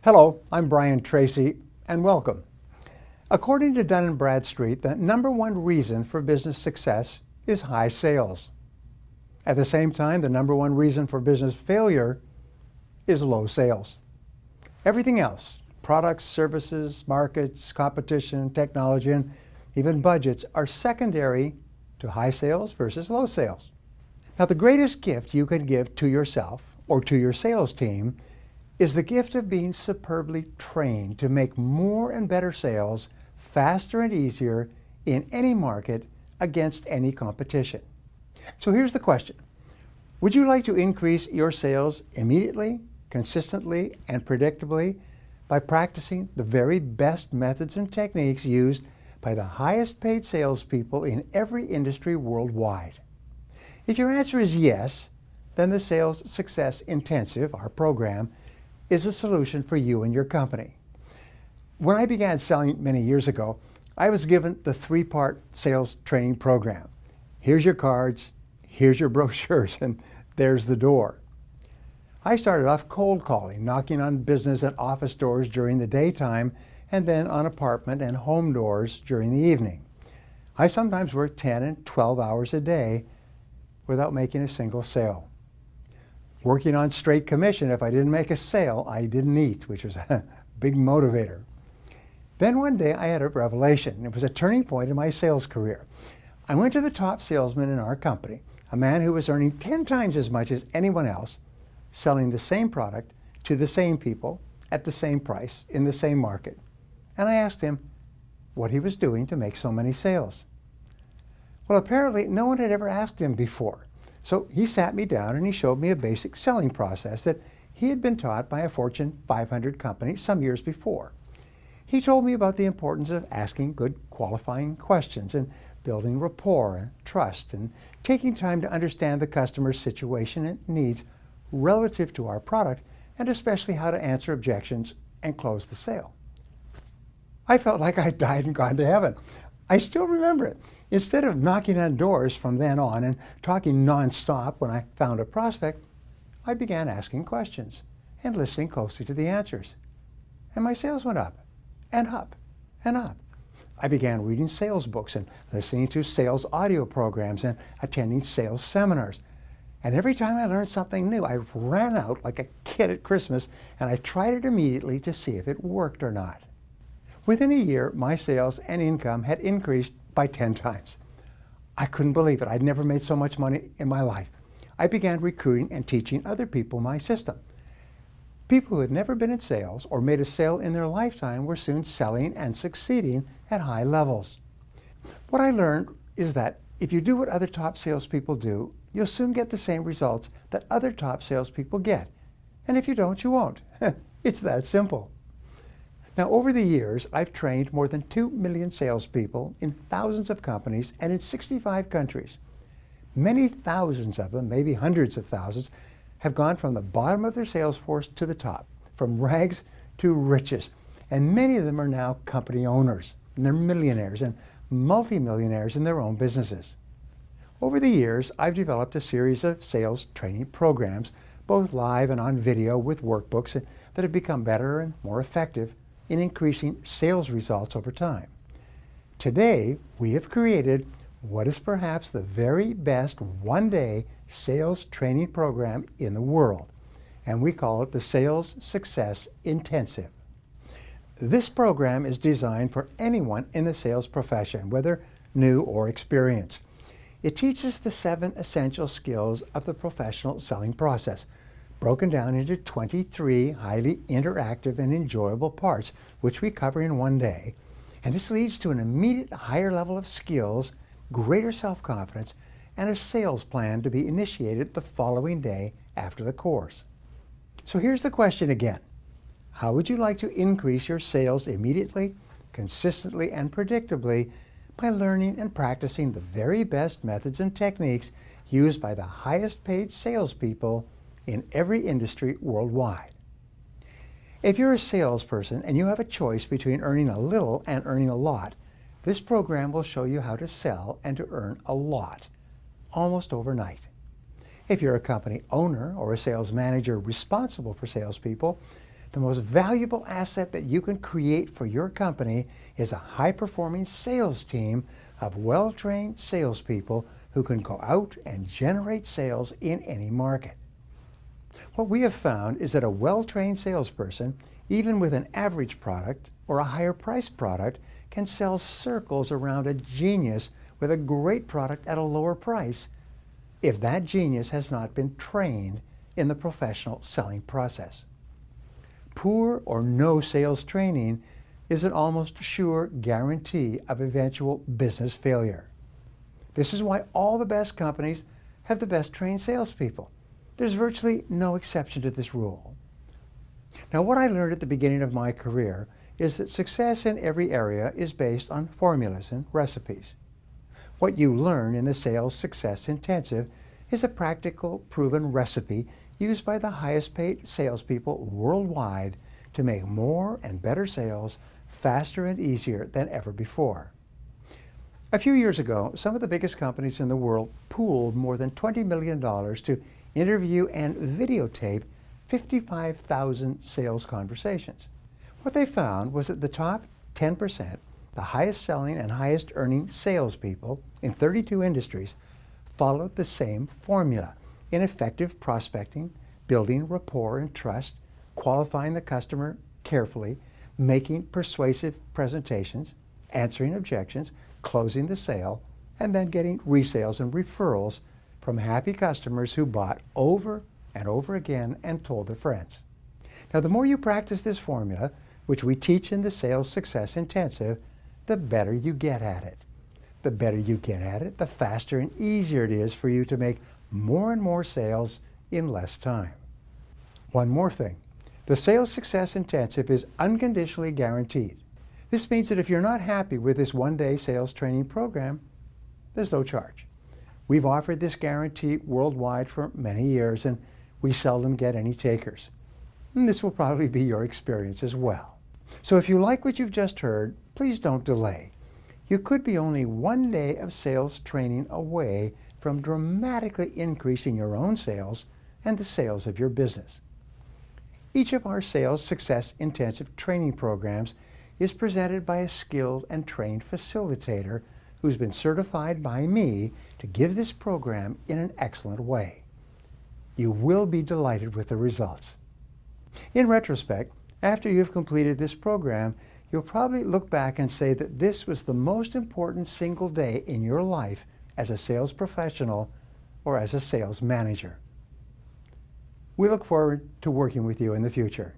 Hello, I'm Brian Tracy, and welcome. According to Dun & Bradstreet, the number one reason for business success is high sales. At the same time, the number one reason for business failure is low sales. Everything else, products, services, markets, competition, technology, and even budgets are secondary to high sales versus low sales. Now, the greatest gift you can give to yourself or to your sales team is the gift of being superbly trained to make more and better sales faster and easier in any market against any competition. So here's the question. Would you like to increase your sales immediately, consistently, and predictably by practicing the very best methods and techniques used by the highest paid salespeople in every industry worldwide? If your answer is yes, then the Sales Success Intensive, our program, is a solution for you and your company. When I began selling many years ago, I was given the three-part sales training program. Here's your cards, here's your brochures, and there's the door. I started off cold calling, knocking on business and office doors during the daytime, and then on apartment and home doors during the evening. I sometimes worked 10 and 12 hours a day without making a single sale. Working on straight commission, if I didn't make a sale, I didn't eat, which was a big motivator. Then one day I had a revelation. It was a turning point in my sales career. I went to the top salesman in our company, a man who was earning 10 times as much as anyone else, selling the same product to the same people at the same price in the same market. And I asked him what he was doing to make so many sales. Well, apparently no one had ever asked him before. So he sat me down and he showed me a basic selling process that he had been taught by a Fortune 500 company some years before. He told me about the importance of asking good qualifying questions and building rapport and trust and taking time to understand the customer's situation and needs relative to our product, and especially how to answer objections and close the sale. I felt like I died and gone to heaven. I still remember it. Instead of knocking on doors from then on and talking nonstop when I found a prospect, I began asking questions and listening closely to the answers. And my sales went up and up and up. I began reading sales books and listening to sales audio programs and attending sales seminars. And every time I learned something new, I ran out like a kid at Christmas and I tried it immediately to see if it worked or not. Within a year, my sales and income had increased by 10 times. I couldn't believe it. I'd never made so much money in my life. I began recruiting and teaching other people my system. People who had never been in sales or made a sale in their lifetime were soon selling and succeeding at high levels. What I learned is that if you do what other top salespeople do, you'll soon get the same results that other top salespeople get. And if you don't, you won't. It's that simple. Now, over the years, I've trained more than 2 million salespeople in thousands of companies and in 65 countries. Many thousands of them, maybe hundreds of thousands, have gone from the bottom of their sales force to the top, from rags to riches. And many of them are now company owners, and they're millionaires and multimillionaires in their own businesses. Over the years, I've developed a series of sales training programs, both live and on video with workbooks that have become better and more effective in increasing sales results over time. Today, we have created what is perhaps the very best one-day sales training program in the world, and we call it the Sales Success Intensive. This program is designed for anyone in the sales profession, whether new or experienced. It teaches the 7 essential skills of the professional selling process, broken down into 23 highly interactive and enjoyable parts, which we cover in one day. And this leads to an immediate higher level of skills, greater self-confidence, and a sales plan to be initiated the following day after the course. So here's the question again. How would you like to increase your sales immediately, consistently, and predictably by learning and practicing the very best methods and techniques used by the highest paid salespeople in every industry worldwide? If you're a salesperson and you have a choice between earning a little and earning a lot, this program will show you how to sell and to earn a lot, almost overnight. If you're a company owner or a sales manager responsible for salespeople, The most valuable asset that you can create for your company is a high-performing sales team of well-trained salespeople who can go out and generate sales in any market. What we have found is that a well-trained salesperson, even with an average product or a higher-priced product, can sell circles around a genius with a great product at a lower price if that genius has not been trained in the professional selling process. Poor or no sales training is an almost sure guarantee of eventual business failure. This is why all the best companies have the best trained salespeople. There's virtually no exception to this rule. Now, what I learned at the beginning of my career is that success in every area is based on formulas and recipes. What you learn in the Sales Success Intensive is a practical, proven recipe used by the highest paid salespeople worldwide to make more and better sales faster and easier than ever before. A few years ago, some of the biggest companies in the world pooled more than $20 million to interview and videotape 55,000 sales conversations. What they found was that the top 10%, the highest selling and highest earning salespeople in 32 industries, followed the same formula in effective prospecting, building rapport and trust, qualifying the customer carefully, making persuasive presentations, answering objections, closing the sale, and then getting resales and referrals from happy customers who bought over and over again and told their friends. Now, the more you practice this formula, which we teach in the Sales Success Intensive, the better you get at it. The better you get at it, the faster and easier it is for you to make more and more sales in less time. One more thing. The Sales Success Intensive is unconditionally guaranteed. This means that if you're not happy with this one-day sales training program, there's no charge. We've offered this guarantee worldwide for many years, and we seldom get any takers. And this will probably be your experience as well. So if you like what you've just heard, please don't delay. You could be only one day of sales training away from dramatically increasing your own sales and the sales of your business. Each of our Sales Success Intensive training programs is presented by a skilled and trained facilitator who's been certified by me to give this program in an excellent way. You will be delighted with the results. In retrospect, after you've completed this program, you'll probably look back and say that this was the most important single day in your life as a sales professional or as a sales manager. We look forward to working with you in the future.